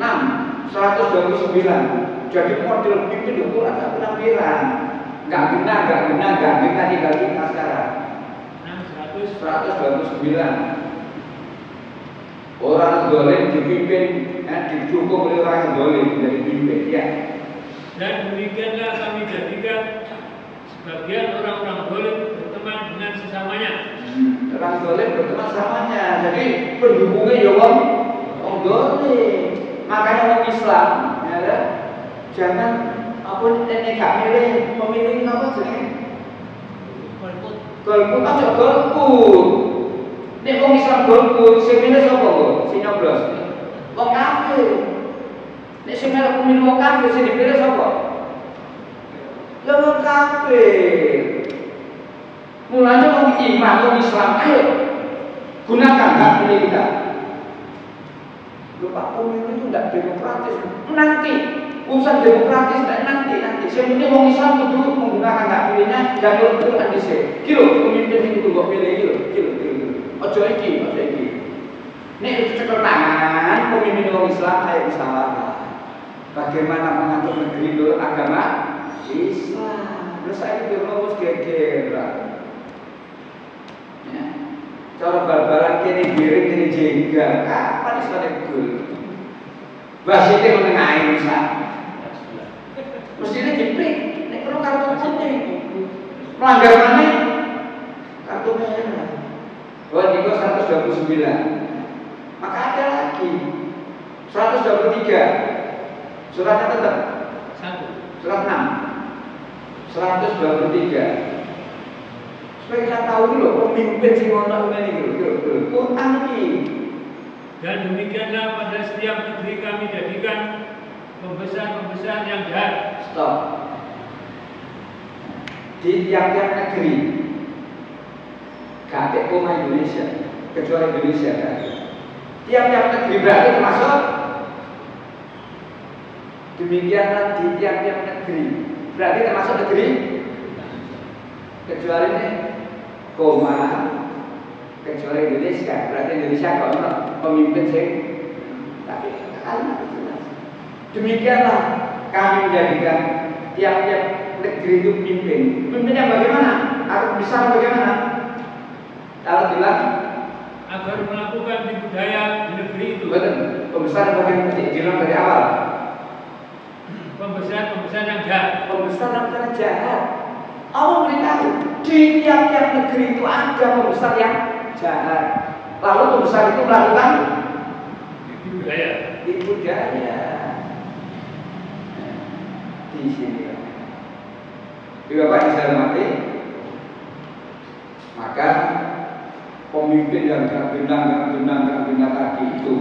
6 129. Jadi model pimpin itu ada penampilan. Enggak guna tinggal kita sekarang. 129. Orang dolim dipimpin, didukung oleh orang yang dolim dari pimpin, ya. Dan demikianlah kami jadikan sebagian orang-orang dolim berteman dengan sesamanya. Orang dolim berteman samanya, jadi pendukungnya ya orang dolim. Makanya orang Islam, ya, jangan apa ini gak milih pemilih apa jenis? Golput aja golput. Nek wong Islam golput, sing milih sapa kok? Sing nyoblos. Wong kafir. Nek sing milih pemilu wong kafir, sing dipilih sapa? Ya wong kafir. Mulanya wong iman, wong Islam, ayo gunakan hak pilih kita. Lupa pemilu itu tidak demokratis. Nanti urusan demokratis nanti. Sebenarnya wong Islam itu menggunakan hak pilihnya dan Quran dhisik. Kilo pemimpin itu kok pilih kilo. Ojo iki. Nek cekel tangan pemimpin orang Islam ayo musyawarah. Bagaimana mengatur negeri menurut agama Islam. Terus saya itu rumus geger. Ya. Cara bal-balan kene giring kene jenggal. Kapan iso gol? Wasite menengahi misal. Mestine diprik nek perlu kartu kuning. Melanggar mana? Kartu merah. Oh, Niko 129. Maka ada lagi 123. Suratnya tetap 1. Surat 6. 123. Supaya kita tahu dulu pemimpin sing ono ngene iki lho. Quran iki. Dan demikianlah pada setiap negeri kami jadikan pembesar-pembesar yang jahat. Stop. Di tiap-tiap negeri gak ada koma Indonesia, kecuali Indonesia kan. Tiap-tiap negeri berarti termasuk. Demikianlah di tiap-tiap negeri berarti termasuk negeri, kecuali ini koma, kecuali Indonesia. Berarti Indonesia kalau pemimpin sing tapi kalimat jelas. Demikianlah kami menjadikan tiap-tiap negeri itu pemimpin. Pemimpinnya bagaimana? Atau besar bagaimana? Kalau bilang agar melakukan tipu daya di negeri itu. Betul. Pembesaran bagaimana dibilang dari awal? Pembesar yang jahat. Pembesaran yang jahat. Allah beritahu di tiap-tiap negeri itu ada pembesar yang jahat. Lalu pembesar itu melakukan tipu daya. Tipu daya. Di sini. Bapak yang saya hormati, maka pemimpin yang gak benar tadi itu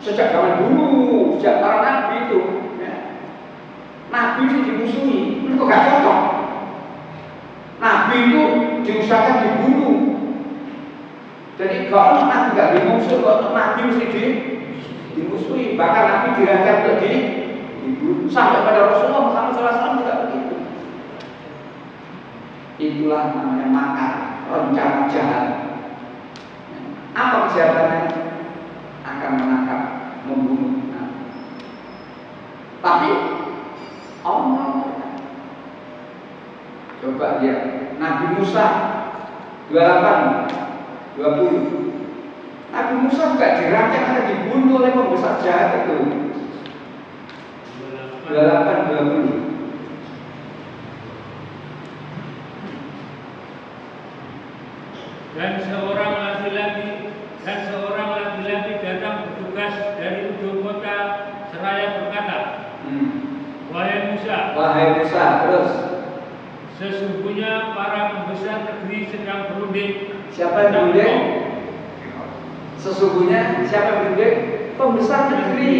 sejak zaman dulu, sejak para nabi itu, ya. Nabi itu dimusuhi, itu kok gak cocok. Nabi itu diusahakan dibunuh. Jadi kalau nabi gak dimusuh, kalau nabi mesti dimusuhi. Bahkan nabi dirancang untuk dibunuh. Sampai pada Rasulullah Muhammad SAW juga begitu. Itulah namanya makar, rencana jahat. Apa kejahatannya? Akan menangkap, membunuh. Coba lihat Nabi Musa 28, 20. Nabi Musa juga dirancang akan dibunuh oleh pembesar jahat itu. 28, 20. Dan seorang laki-laki datang bertugas dari ujung kota seraya berkata, Wahai Musa, terus sesungguhnya para pembesar negeri sedang berunding. siapa yang berunding? Sesungguhnya siapa yang berunding? Pembesar negeri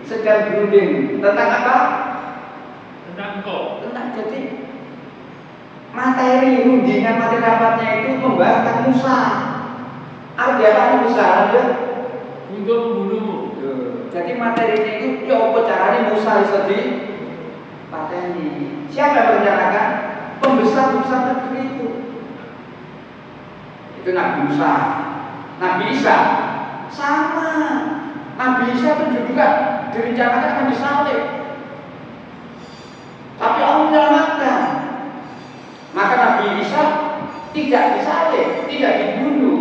sedang berunding. Tentang apa? Tentang engkau. Jadi materi rundingan materi rapatnya itu membahas tentang Musa. Arti apa Musa? Untuk membunuhmu. Jadi materinya itu ya apa caranya Musa bisa dipateni. Siapa yang merencanakan? Pembesar negeri itu. Itu Nabi Musa. Nabi Isa sama. Nabi Isa itu juga direncanakan akan disalib. Tapi Allah menyelamatkan. Maka Nabi Isa tidak disalib, tidak dibunuh.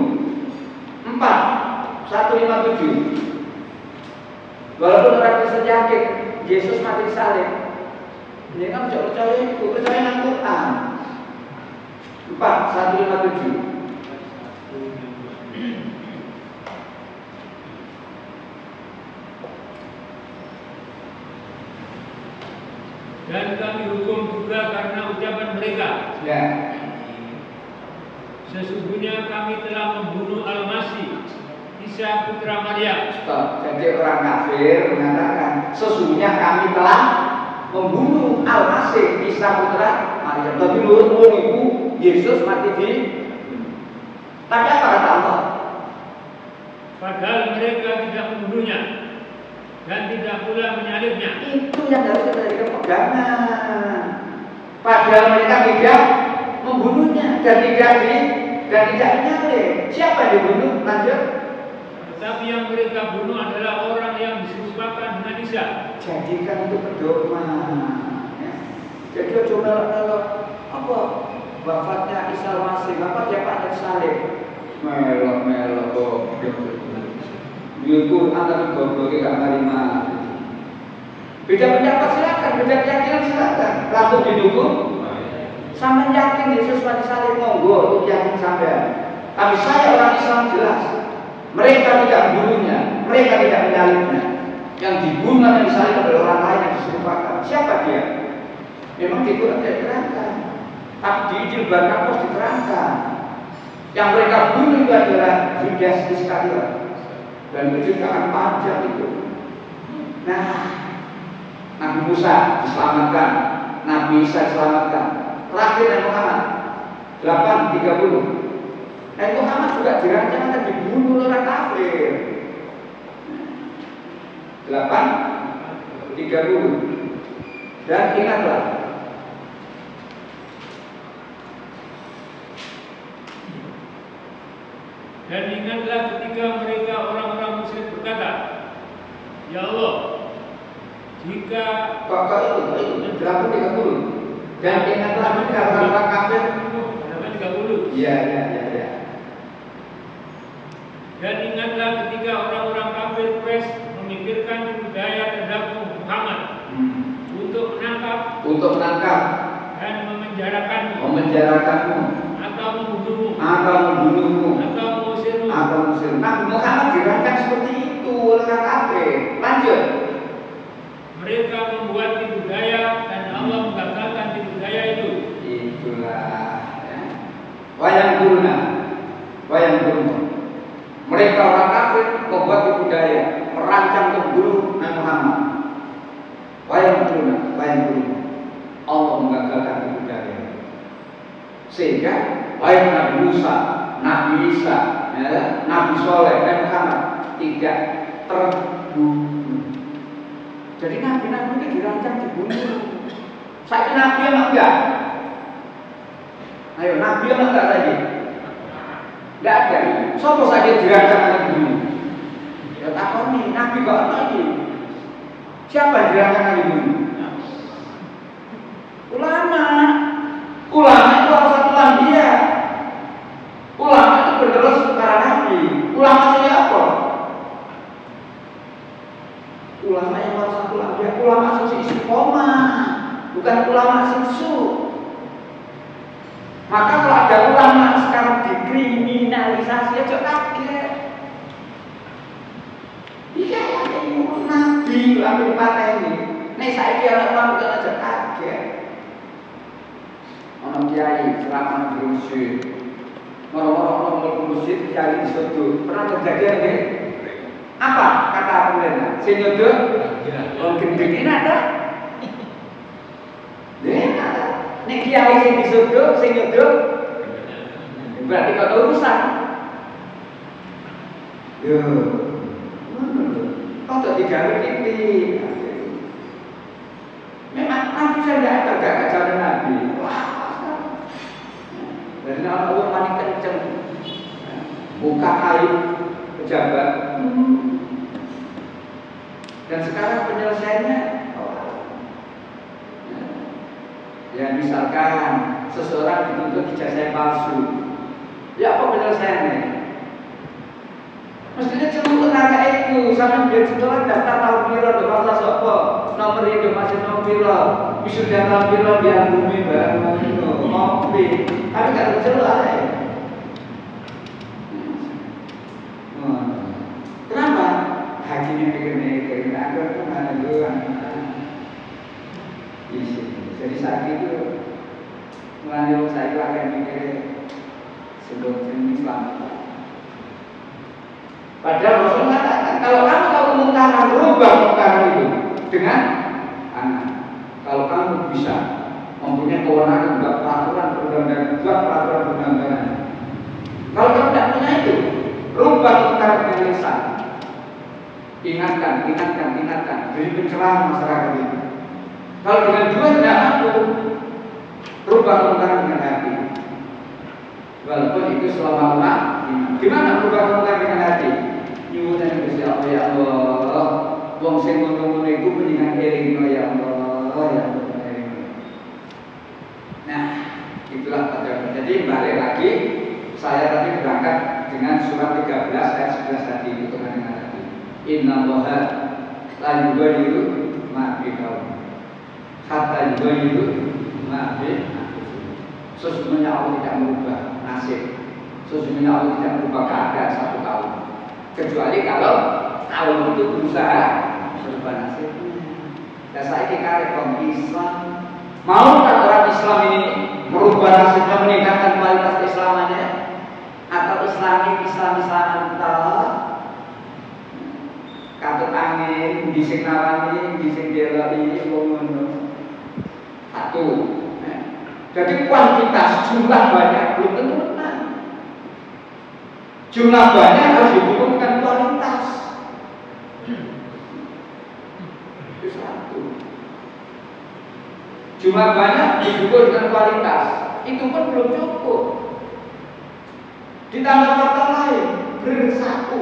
4:157. Walaupun orang Kristen yakin Yesus mati disalib, dia kan percaya itu, percaya dengan Quran. 4:157. Dan kami hukum juga karena ucapan mereka. Ya. Sesungguhnya kami telah membunuh Al-Masih, Isa putra Maryam. Stop. Jadi orang kafir mengatakan sesungguhnya kami telah membunuh Al-Masih, Isa putra Maryam. Tapi menurut ibu Yesus mati di. Tapi apa kata Allah? Padahal mereka tidak membunuhnya dan tidak pula menyalibnya. Itu yang harus kita jadikan pegangan. Padahal mereka tidak membunuhnya dan tidak menyalib. Siapa yang dibunuh? Lanjut. Tetapi yang mereka bunuh adalah orang yang diserupakan dengan Isa. Jadikan itu pedoman. Ya. Jadi coba kalau apa wafatnya Isa Masih, bapak siapa yang salib? Melok kok. Quran tapi gobloknya gak terima. Beda pendapat silakan, beda keyakinan silakan. Langsung didukung. Sampai yakin Yesus mati salib, monggo untuk yakin sampai. Tapi saya orang Islam jelas. Mereka tidak membunuhnya, mereka tidak menyalibnya. Yang dibunuh dan disalib adalah orang lain yang diserupakan. Siapa dia? Memang di Quran tidak diterangkan, tapi di Injil Barnabas diterangkan. Yang mereka bunuh itu adalah Yudas Iskariot. Dan itu juga akan panjang itu. Nah, Nabi Musa diselamatkan, Nabi Isa diselamatkan. Terakhir Nabi Muhammad 8:30. Nabi Muhammad juga dirancang akan dibunuh orang kafir. 8:30. Dan ingatlah, ketika mereka orang-orang musyrik berkata, Ya Allah, jika kok itu 8:30. Dan ingatlah ketika orang kafir 8:30. Iya. Dan ingatlah ketika orang-orang kafir Quraisy memikirkan budaya terhadap Muhammad untuk menangkap dan memenjarakanmu atau membunuhmu atau mengusirmu. Nabi Muhammad dirancang seperti itu oleh orang kafir. Lanjut. Mereka membuat tipu daya dan Allah menggagalkan tipu daya itu. Itulah ya. Wayang kuruna. Mereka orang kafir membuat tipu daya, merancang untuk membunuh Nabi Muhammad. Wayang kuruna. Allah menggagalkan tipu daya. Sehingga baik Nabi Musa, Nabi Isa, ya, Nabi Soleh dan Muhammad tidak terbunuh. Jadi nabi-nabi itu dirancang dibunuh. Saya nabi emang enggak? Ayo nabi emang enggak lagi? Enggak ada. Siapa saja dirancang akan dibunuh? Ya takut nih, nabi kok lagi? Siapa yang dirancang akan dibunuh? Ulama bukan ulama susu. Maka kalau ada ulama sekarang dikriminalisasi aja kaget. Iya, ini nabi lalu pateni. Nek saiki ana ulama aja kaget. Ono kiai ceramah di masjid. Orang-orang di masjid kiai disodok. Pernah terjadi nggih? Apa kata pemerintah? Sing nyodok? Wong gendeng ada. Nek kiai sing disodok, sing nyodok berarti kok urusan. Yo. Kok tak digawe iki? Memang Nabi saya agak kacau Nabi. Wah. Dan Allah paling kenceng. Buka aib pejabat. Dan sekarang penyelesaiannya ya misalkan seseorang dituntut ijazah palsu, ya apa penyelesaiannya? Mestinya cuma tenaga itu sampai dia setelah daftar tahun piro, daftar sopo, nomor itu masih nomor piro, wisuda tahun piro dia bumi baru ngopi, tapi nggak terjelas ya. Kenapa? Hakimnya pikir aku kemana dulu? Jadi saat itu mulai saya akan mikir sebelum Islam. Padahal Rasul mengatakan kalau kamu tahu mengungkapkan berubah perkara itu dengan anak. Kalau kamu bisa mempunyai kewenangan buat peraturan perundang-undangan, buat peraturan perundang-undangan. Kalau kamu tidak punya itu, rubah perkara dengan lisan. Ingatkan, beri pencerahan masyarakat itu. Kalau dengan dua tidak mampu, rubah perkara dengan hati. Walaupun itu selama-lama, gimana rubah perkara dengan hati? Nyuwun Gusti Allah, ya Allah, wong sing ngono-ngono iku mendingan elingno ya Allah, ya Allah. Nah, itulah pada. Jadi balik lagi, saya tadi berangkat dengan surat 13 ayat 11 tadi itu dengan tadi. Innallaha la yughayyiru ma biqaumin hatta yughayyiru ma bi anfusihim. Sesungguhnya Allah tidak merubah nasib. Sesungguhnya Allah tidak merubah keadaan satu kaum. Kecuali kalau kaum itu berusaha merubah nasibnya. Dan saya kira kaum Islam maukah orang Islam ini merubah nasibnya, meningkatkan kualitas keislamannya, atau Islam katut angin, bising nawani, bising delali, ngono. Satu. Jadi kuantitas jumlah banyak belum tentu menang. Jumlah banyak harus didukungkan kualitas. Itu satu. Jumlah banyak didukung dengan kualitas. Itu pun belum cukup. Ditambah faktor lain, bersatu.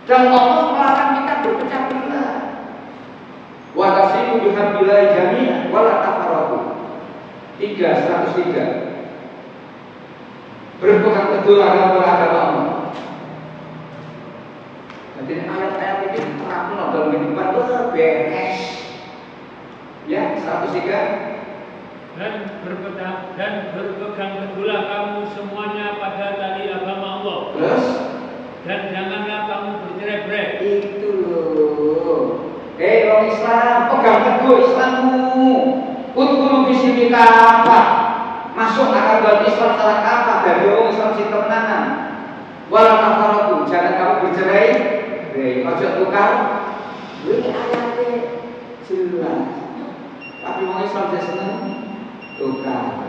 Dan Allah melarang kita berpecah belah. Wa tasimu bihablillahi jami'an wa la tafarraqu. 103. Berpegang teguh agama Allah. Jadi ayat-ayat ini diterapkan dalam kehidupan beres. Ya, 103. Dan berpegang teguhlah kamu semuanya pada tali agama Allah. Terus? Dan janganlah kamu bercerai-berai. Itu loh. Orang Islam, pegang teguh Islammu. Udkhulu bismi kafah. Masuk akal dalam Islam salah kafah dari orang Islam sing temenan. Wala tafarraqu, jangan kamu bercerai. Ojo tukar. Iki ayate jelas. Tapi orang Islam saya seneng tukar.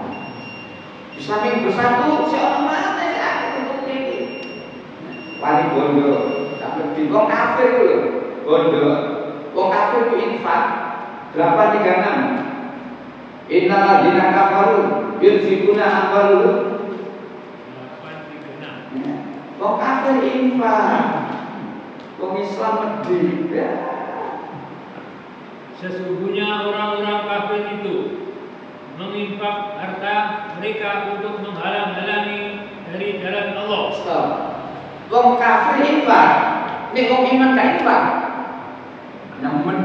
Di samping bersatu, seorang mana ya untuk ini. Wali bondo, sampai di wong kafir itu bondo, wong kafir itu infak 836. Innal ladzina kafaru yunfikuna amwalahum 836. Wong kafir infak, wong Islam medhit. Sesungguhnya orang-orang kafir itu menginfak harta mereka untuk menghalang-halangi dari jalan Allah. Stop. Wong kafir infak, nek wong iman gak infak. Nemen.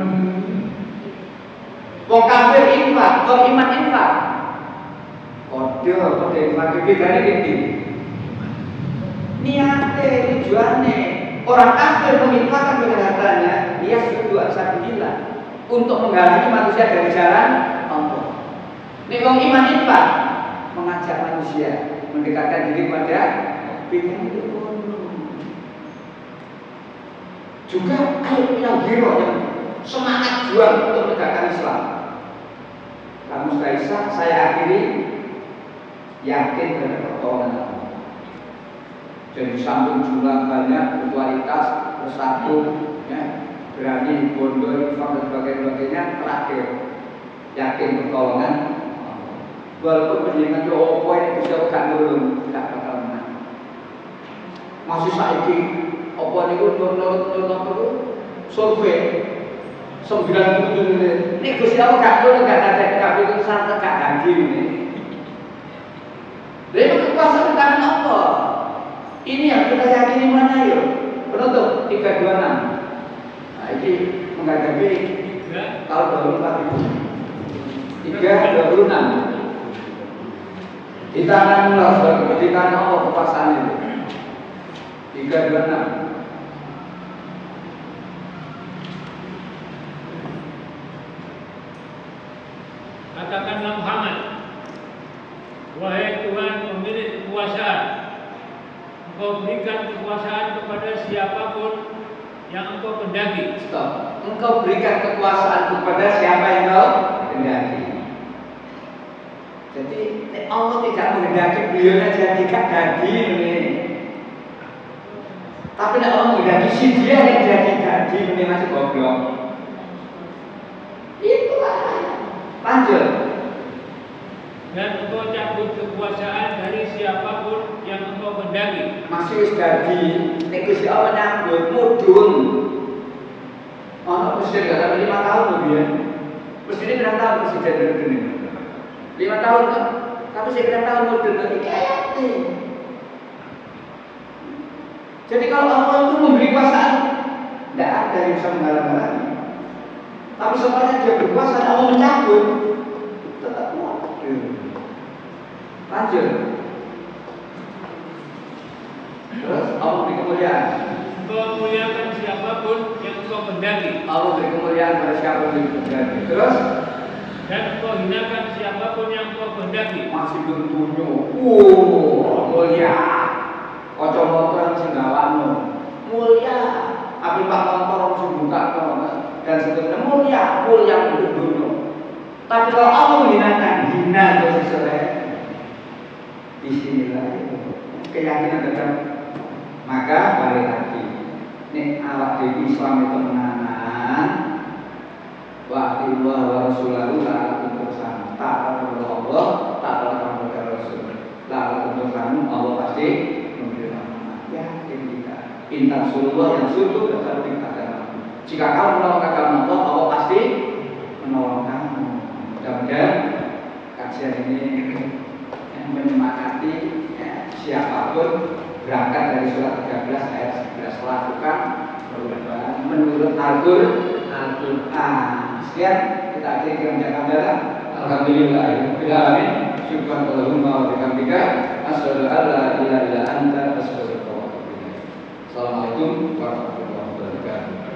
Wong kafir infak, wong iman infak. Kode infak bedane iki. Niate tujuane orang kafir menginfakkan dengan hartanya, dia sudah sabilillah untuk menghalangi manusia dari jalan Allah. Nek wong iman infak mengajak manusia mendekatkan diri pada bikin juga yang hero yang semangat juang untuk menegakkan Islam. Kamu Kaisar, saya akhiri yakin pada pertolongan Allah. Jadi samping jumlah banyak, berkualitas, bersatu, ya, berani, bondo, infak dan sebagainya, terakhir yakin pertolongan. Walaupun penjaringan yo opo ini bisa gak nulung, gak bakal menang. Masih saiki opo niku nurut survei 97 ini Gusti Allah gak nulung, gak ada PKB itu sampai gak ganti ini. Lalu kekuasaan tangan Allah. Ini yang kita yakini mana yuk? Penutup 326. Nah ini menghadapi tahun 2004 326. Di tangan Allah, di tangan Allah kekuasaan itu. 326. Katakanlah Muhammad, wahai Tuhan pemilik kekuasaan, Engkau berikan kekuasaan kepada siapapun yang Engkau kehendaki. Stop. Engkau berikan kekuasaan kepada siapa yang Engkau kehendaki. Jadi Allah tidak menghendaki beliaunya jadi jadi ini. Tapi Allah menghendaki si dia yang jadi ini masih goblok. Itulah. Lanjut. Dan Engkau cabut kekuasaan dari siapapun yang Engkau kehendaki. Masih wis dadi nek Gusti Allah nyambut mudhun. Ana presiden gak 5 tahun lho biyen. Presiden berapa tahun presiden ini? 5 tahun kan? Tapi sekian tahun mudhun iki ayate. Jadi kalau Allah itu memberi kekuasaan, tidak ada yang bisa menghalang-halangi. Tapi setelah dia berkuasa, Allah mencabut, tetap mudhun. Lanjut. Terus Allah beri kemuliaan. Engkau muliakan siapapun yang Engkau kehendaki. Allah beri kemuliaan pada siapapun yang kehendaki. Terus dan Engkau hinakan siapapun yang Engkau kehendaki. masih bentuknya, mulia. Kocok-kocok yang senggawano, mulia. Api pak motor yang sembuka dan seterusnya mulia bentuknya. Tapi kalau Allah menghinakan, hina dosa selesai. Bismillah, keyakinan tetap. Maka balik lagi. Nek awak di Islam itu menahan wa Allah wa Rasulahu la'alakum turhamun. Ta'ala Allah, ta'ala Rasul. La'alakum turhamun, Allah pasti memberi rahmat. Yakin kita. Intan surullah yang suruh dan kita agama. Jika kamu menolong agama Allah, Allah pasti menolong kamu. Mudah-mudahan kajian ini menyemangati ya, siapapun berangkat dari surat 13 ayat 11 lakukan perubahan menurut Al-Qur'an. Sekian kita akhiri kerjaan kita. Alhamdulillahirobbilalamin. Subhanallahumma wa bihamdika asyhadu an la ilaha illa anta astaghfiruka wa atubu ilaik. Assalamualaikum warahmatullahi wabarakatuh.